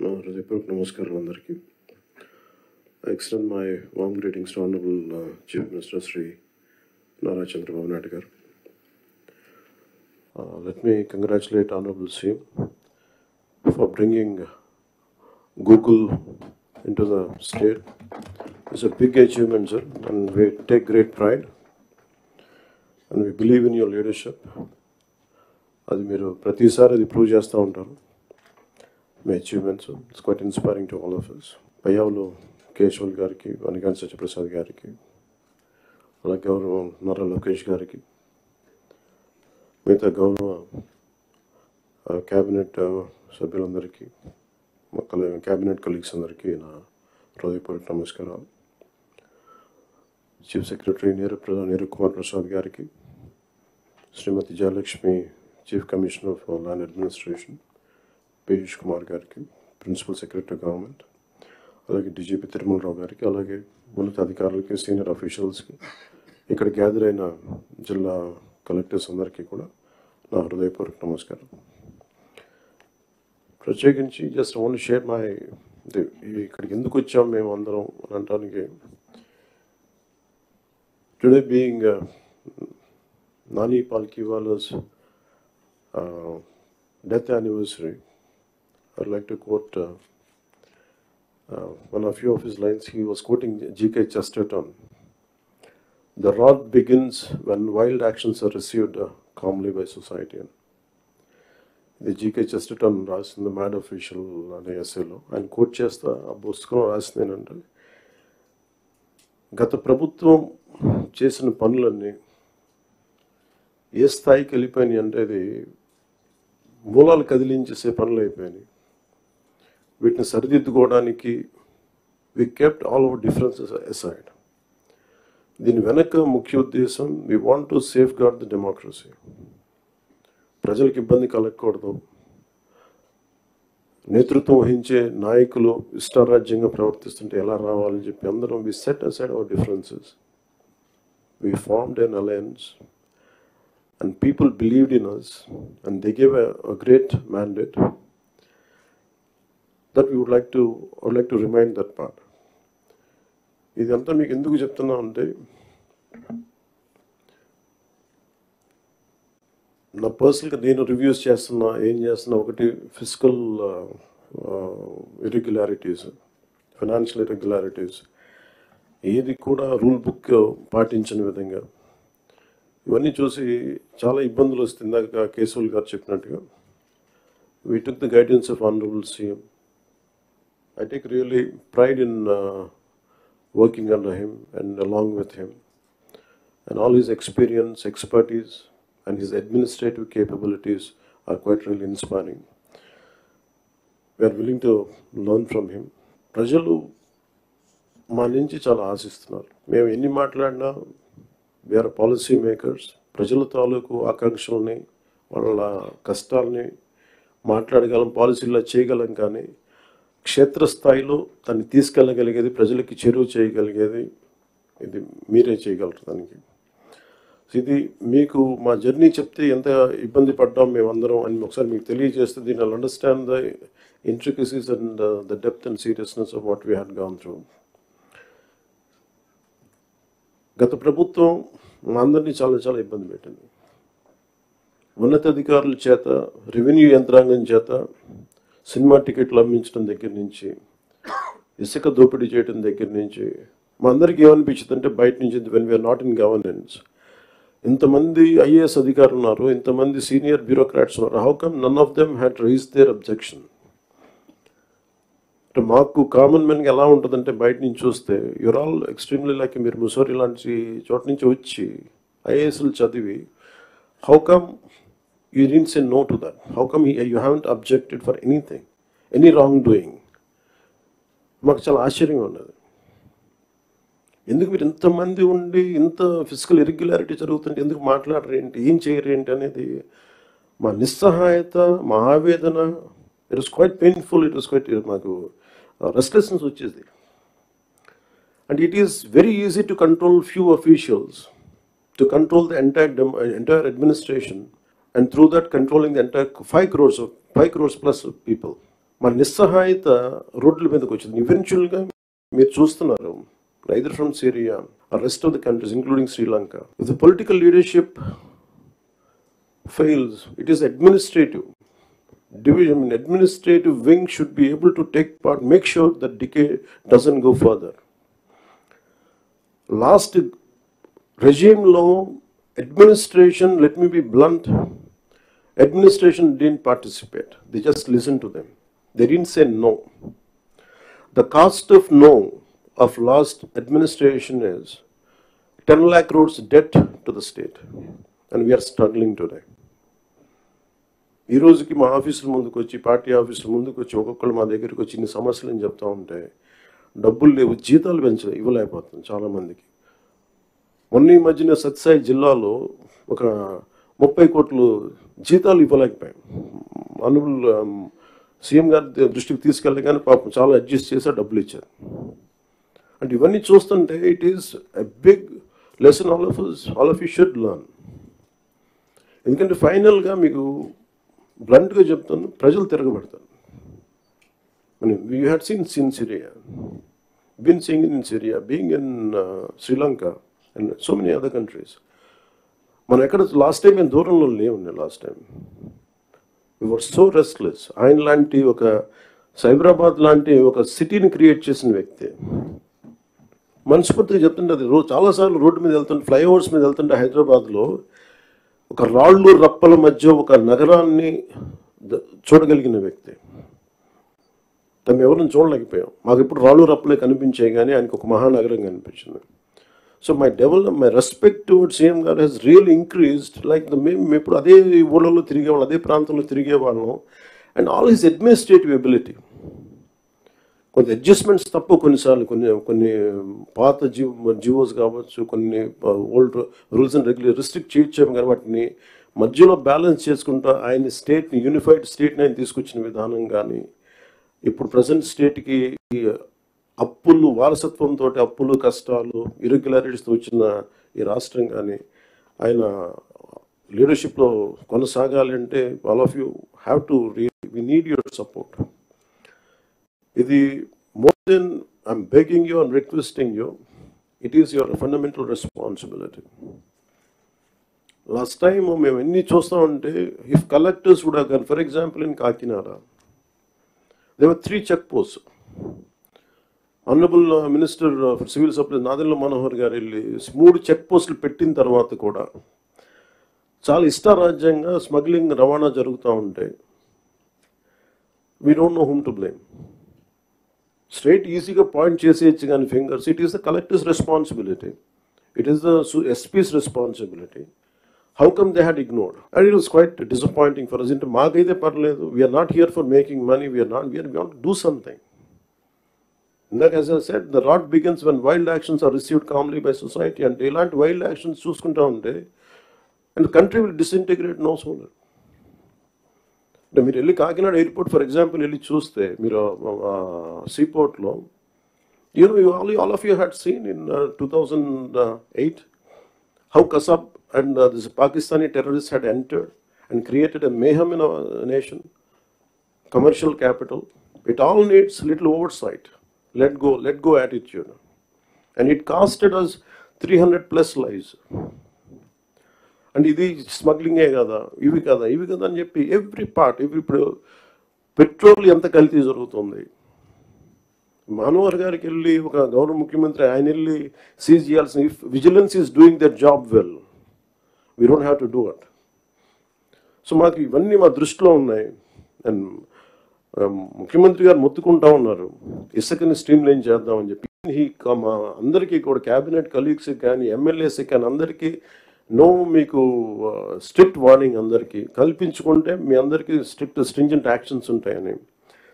హృదయపూర్వక నమస్కారం అందరికీ. I extend my warm greetings to Honorable Chief Minister Sri Nara Chandrababu Naidu garu. Let me congratulate Honorable CM for bringing Google into the state. It's a big achievement, sir, and we take great pride and we believe in your leadership. అది మీరు ప్రతిసారి అది prove చేస్తూ ఉంటారు. మీ achievements it's quite inspiring to all of us. Payyavula Keshav గారికి, వనిగాని సత్యప్రసాద్ గారికి, అలాగే గౌరవ నారా లోకేష్ గారికి, మిగతా గౌరవ క్యాబినెట్ సభ్యులందరికీ, క్యాబినెట్ కలీగ్స్ అందరికీ నా హృదయపూర్వక నమస్కారాలు. చీఫ్ సెక్రటరీ నీరు కుమార్ ప్రసాద్ గారికి, Srimathi Jayalakshmi chief commissioner for land administration Piyush Kumar గారికి, ప్రిన్సిపల్ సెక్రటరీ గవర్నమెంట్, అలాగే డీజీపీ తిరుమలరావు గారికి, అలాగే ఉన్నత అధికారులకి, సీనియర్ అఫీషియల్స్కి, ఇక్కడ గ్యాదర్ అయిన జిల్లా కలెక్టర్స్ అందరికీ కూడా నా హృదయపూర్వక నమస్కారం. ప్రత్యేకించి జస్ట్ ఓన్లీ షేర్ మై ఇక్కడికి ఎందుకు వచ్చాం మేము అందరం అని అనడానికి, today being Nani Palkhivala's death anniversary, I'd like to quote one of few of his lines. He was quoting G.K. Chesterton. The wrath begins when wild actions are received calmly by society. The G.K. Chesterton రాసిన mad official అనే ఎస్సేలో ఆయన coat చేస్తా ఆ పుస్తకం రాసింది ఏంటంటే, గత ప్రభుత్వం చేసిన పనులన్నీ ఏ స్థాయికి వెళ్ళిపోయినాయి అంటే అది మూలాలు కదిలించేసే పనులు అయిపోయినాయి. వీటిని సరిదిద్దుకోవడానికి we kept all our differences aside. దీని వెనక ముఖ్య ఉద్దేశం, we want to safeguard the democracy. ప్రజలకు ఇబ్బంది కలగకూడదు, నేతృత్వం వహించే నాయకులు ఇష్టారాజ్యంగా ప్రవర్తిస్తుంటే ఎలా రావాలని చెప్పి అందరం we set aside our differences. We formed an alliance and people believed in us and they gave a great mandate that we would like to remind that part. ఇదంతా మీకు ఎందుకు చెప్తున్నా అంటే, నా పర్సనల్గా నేను రివ్యూస్ చేస్తున్నా, ఏం చేస్తున్నా, ఒకటి ఫిజికల్ ఇర్రెగ్యులారిటీస్, ఫైనాన్షియల్ ఇర్రెగ్యులారిటీస్, ఏది కూడా రూల్ బుక్ పాటించని విధంగా ఇవన్నీ చూసి చాలా ఇబ్బందులు వస్తుంది. ఇందాక కేశవల్ గారు చెప్పినట్టుగా we took the guidance of Honorable CM. I take really pride in working under him and along with him, and all his experience, expertise and his administrative capabilities are quite really inspiring. We are willing to learn from him. ప్రజలు మా నుంచి చాలా ఆశిస్తున్నారు. మేము ఎన్ని మాట్లాడినా we are policy makers. ప్రజల తాలూకు ఆకాంక్షల్ని, వాళ్ళ కష్టాలని మాట్లాడగలం, పాలసీల్లో చేయగలం, కానీ క్షేత్రస్థాయిలో దాన్ని తీసుకెళ్ళగలిగేది, ప్రజలకి చేరువ చేయగలిగేది ఇది మీరే చేయగలరు. దానికి ఇది మీకు మా జర్నీ చెప్తే ఎంత ఇబ్బంది పడ్డాం మేమందరం అని ఒకసారి మీకు తెలియజేస్తే, దీని I'll understand the intricacies and the depth and seriousness of what we had gone through. గత ప్రభుత్వం మా అందరినీ చాలా చాలా ఇబ్బంది పెట్టింది. ఉన్నతాధికారుల చేత, రెవెన్యూ యంత్రాంగం చేత సినిమా టికెట్లు అమ్మించడం దగ్గర నుంచి, ఇసుక దోపిడీ చేయడం దగ్గర నుంచి, మా అందరికీ ఏమనిపించింది అంటే, బయట నుంచి when we are not in governance, ఇంతమంది ఐఏఎస్ అధికారులు ఉన్నారు, ఇంతమంది సీనియర్ బ్యూరోక్రాట్స్ ఉన్నారు, how come none of them had raise their objection. అంటే మాకు కామన్ మెన్గా ఎలా ఉంటుందంటే, బయట నుంచి చూస్తే యూర్ ఆల్ ఎక్స్ట్రీమ్లీ లైక్, మీరు ముసోరి లాంటి చోట నుంచి వచ్చి ఐఏఎస్లు చదివి, how come you didn't say no to that, how come you haven't objected for anything, any wrongdoing. మాకు చాలా ఆశ్చర్యంగా ఉన్నది. ఎందుకు మీరు ఇంతమంది ఉండి ఇంత ఫిజికల్ ఇర్రెగ్యులారిటీ జరుగుతుంటే ఎందుకు మాట్లాడరు ఏంటి, ఏం చేయరు ఏంటి అనేది మా నిస్సహాయత, మా ఆవేదన. It was quite painful. It was quiet, మాకు రెస్ట్లెస్నెస్ వచ్చేది. And it is very easy to control few officials, to control the entire administration, and through that controlling the entire 5 crores plus of people. మన నిస్సహాయత రోడ్ల మీదకి వచ్చింది. ఈవెన్చువల్గా మీరు చూస్తున్నారు, either from Syria or rest of the countries, including Sri Lanka. If the political leadership fails, it is administrative division. Administrative wing should be able to take part, make sure that decay doesn't go further. Last regime law, administration, let me be blunt, administration didn't participate. They just listened to them. They didn't say no. The cost of no of last administration is 10 lakh crores debt to the state, and we are struggling today. ఈ రోజుకి మా ఆఫీసుల ముందుకు వచ్చి, party ఆఫీసుల ముందుకు వచ్చి ఒక్కొక్కరు మా దగ్గరికి వచ్చి ఇన్ని సమస్యలు అని చెప్తా ఉంటే డబ్బులు లేవు, జీతాలు ఇవ్వలేకపోతుంది చాలామందికి. మొన్న ఈ మధ్యన సత్యసాయి జిల్లాలో ఒక 30 కోట్లు జీతాలు ఇవ్వలేకపోయాం. అనుబుల్ సీఎం గారి దృష్టికి తీసుకెళ్ళగానే పాపం చాలా అడ్జస్ట్ చేసి డబ్బులు ఇచ్చారు. అంటే ఇవన్నీ చూస్తుంటే it is a big lesson all of you should learn. ఎందుకంటే ఫైనల్గా మీకు బ్లంట్గా చెప్తాను, ప్రజలు తిరగబడతారు. You had seen Syria, been seeing in Syria, being in Sri Lanka and so many other countries. మనం ఎక్కడ లాస్ట్ టైం మేము దూరంలో లేవున్నాయి. Last time we were so restless. ఆయన లాంటి ఒక సైబరాబాద్ లాంటి ఒక సిటీని క్రియేట్ చేసిన వ్యక్తి మనస్ఫూర్తిగా చెప్తుంటే, అది చాలాసార్లు రోడ్డు మీద వెళ్తుంటే, ఫ్లైఓవర్స్ మీద వెళ్తుంటే హైదరాబాద్లో ఒక రాళ్ళు రప్పల మధ్య ఒక నగరాన్ని చూడగలిగిన వ్యక్తి. తను ఎవరిని చూడలేకపోయాం. మాకు ఇప్పుడు రాళ్ళు రప్పలే కనిపించాయి, కానీ ఆయనకు ఒక మహానగరం కనిపించింది. So my respect towards CM గారు హెస్ రియల్లీ ఇంక్రీజ్డ్. లైక్ మేము ఇప్పుడు అదే ఊళ్ళలో తిరిగేవాళ్ళం, అదే ప్రాంతంలో తిరిగేవాళ్ళం. And all his administrative ability, కొంత అడ్జస్ట్మెంట్స్ తప్ప కొన్నిసార్లు కొన్ని పాత జివోస్ కావచ్చు, కొన్ని ఓల్డ్ రూల్స్ అండ్ రిస్ట్రిక్ట్ చేయొచ్చాము, కానీ వాటిని మధ్యలో బ్యాలెన్స్ చేసుకుంటూ ఆయన స్టేట్ని, యూనిఫైడ్ స్టేట్ని ఆయన తీసుకొచ్చిన విధానం కానీ, ఇప్పుడు ప్రజెంట్ స్టేట్కి అప్పులు, వారసత్వంతో అప్పులు, కష్టాలు, ఇరెగ్యులారిటీస్తో వచ్చిన ఈ రాష్ట్రం కానీ ఆయన లీడర్షిప్లో కొనసాగాలి అంటే all of you have to we need your support. ఇది more than I'm begging you and requesting you, it is your fundamental responsibility. Last time మేము ఎన్ని చూస్తామంటే, ఇఫ్ కలెక్టర్స్ కూడా కానీ, for example in Kakinada there were 3 check post. Honourable minister for civil supplies Nadendla Manohar గారు వెళ్ళి 3 check పోస్టులు పెట్టిన తర్వాత కూడా చాలా ఇష్టారాజ్యంగా స్మగ్లింగ్, రవాణా జరుగుతూ ఉంటాయి. We don't know whom to blame. Straight ఈజీగా పాయింట్ చేసేయచ్చు కానీ fingers, it is the collector's responsibility, it is the SP's responsibility. How come they had ignored? And it was quite disappointing for us. అంటే మాకైతే పర్లేదు, we are not here for making money, we want to do something. That, as I said, the rot begins when wild actions are received calmly by society, and ilanti wild actions చూసుకుంటా ఉంటే and the country will disintegrate no sooner. అంటే మీరు వెళ్ళి Kakinada airport for example వెళ్ళి చూస్తే, మీరు సీపోర్ట్లో, all of you had seen in 2008 how Kasab and this Pakistani terrorists had entered and created a mayhem in our nation, commercial capital. It all needs little oversight, let go attitude, and it costed us 300+ lives. And ఇది స్మగ్లింగే కదా, ఇవి కదా అని చెప్పి every part, ఇప్పుడు petrol ఎంత కల్తీ జరుగుతుంది. మనోహర్ గారికి వెళ్ళి ఒక గౌరవ ముఖ్యమంత్రి ఆయన వెళ్ళి సీజ్ చేయాల్సిన, if vigilance is doing their job well, we don't have to do it. So మాకు ఇవన్నీ మా దృష్టిలో ఉన్నాయి. అండ్ ముఖ్యమంత్రి గారు మొత్తుకుంటా ఉన్నారు ఇసుకని స్ట్రీమ్ లైన్ చేద్దామని చెప్పి. మా అందరికీ కూడా క్యాబినెట్ కలీగ్స్కి కానీ, ఎమ్మెల్యేస్కి కానీ అందరికీ మీకు స్ట్రిక్ట్ వార్నింగ్ అందరికీ కల్పించుకుంటే మీ అందరికీ స్ట్రింజెంట్ యాక్షన్స్ ఉంటాయని.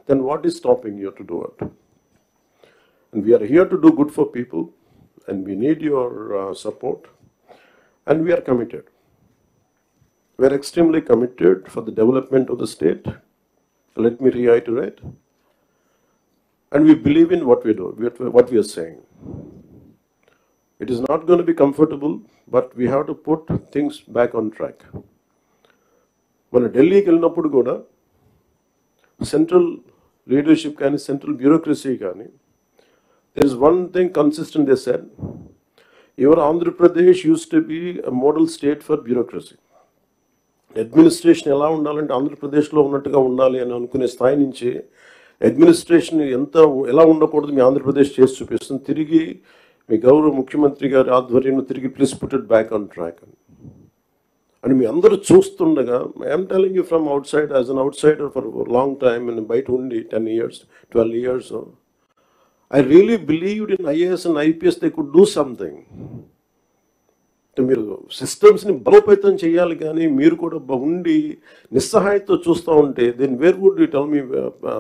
Then what is stopping you to do it? And we are here to do good for people, and we need your support, and we are committed. We are extremely committed for the development of the state. Let me reiterate, and we believe in what we do, what we are saying. It is not going to be comfortable, but we have to put things back on track. మన ఢిల్లీకి వెళ్ళినప్పుడు కూడా central leadership కానీ central bureaucracy కానీ, there is one thing consistent they said. Your Andhra Pradesh used to be a model state for bureaucracy. Administration ఎలా ఉండాలంటే ఆంధ్రప్రదేశ్లో ఉన్నట్టుగా ఉండాలి అని అనుకునే స్థాయి నుంచి అడ్మినిస్ట్రేషన్ ఎలా ఉండకూడదు మీ ఆంధ్రప్రదేశ్ చేసి చూపిస్తుంది. తిరిగి మీ గౌరవ ముఖ్యమంత్రి గారి ఆధ్వర్యంలో తిరిగి please put it back on track అని మీ అందరూ చూస్తుండగా, I'm telling you from out side as an out cider for long time and బయట ఉండి 10 years 12 years, I really believed in IAS and IPS they could do something. మీరు సిస్టమ్స్ని బలోపేతం చేయాలి, కానీ మీరు కూడా ఉండి నిస్సహాయతో చూస్తూ ఉంటే then where would you tell me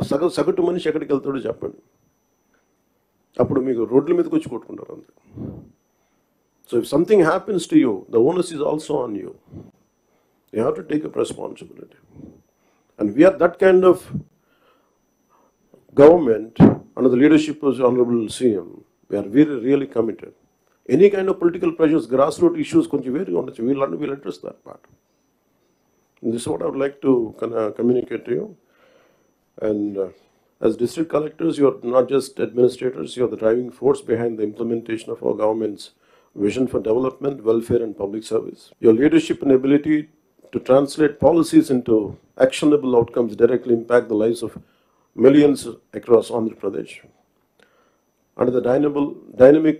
సగటు మనిషి ఎక్కడికి వెళ్తాడో చెప్పండి. అప్పుడు మీకు రోడ్ల మీదకి వచ్చి కొట్టుకుంటారు అంతే. So if something happens to you, the onus is also on you. You have to take up responsibility. And we are that kind of government under the leadership of the Honorable CM. We are really committed. Any kind of political pressures, grassroots issues, we'll address that part. And this is what I would like to communicate to you. And as district collectors, you are not just administrators, you are the driving force behind the implementation of our government's vision for development, welfare and public service. Your leadership and ability to translate policies into actionable outcomes directly impact the lives of millions across Andhra Pradesh. Under the dynamic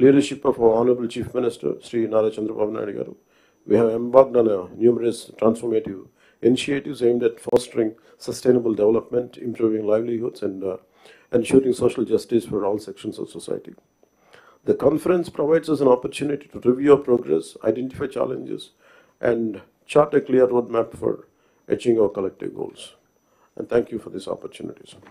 leadership of our Honorable Chief Minister, Sri Nara Chandrababu Naidu Garu, we have embarked on numerous transformative initiatives aimed at fostering sustainable development, improving livelihoods, and ensuring social justice for all sections of society. The conference provides us an opportunity to review our progress, identify challenges, and chart a clear roadmap for achieving our collective goals. And thank you for this opportunity, sir.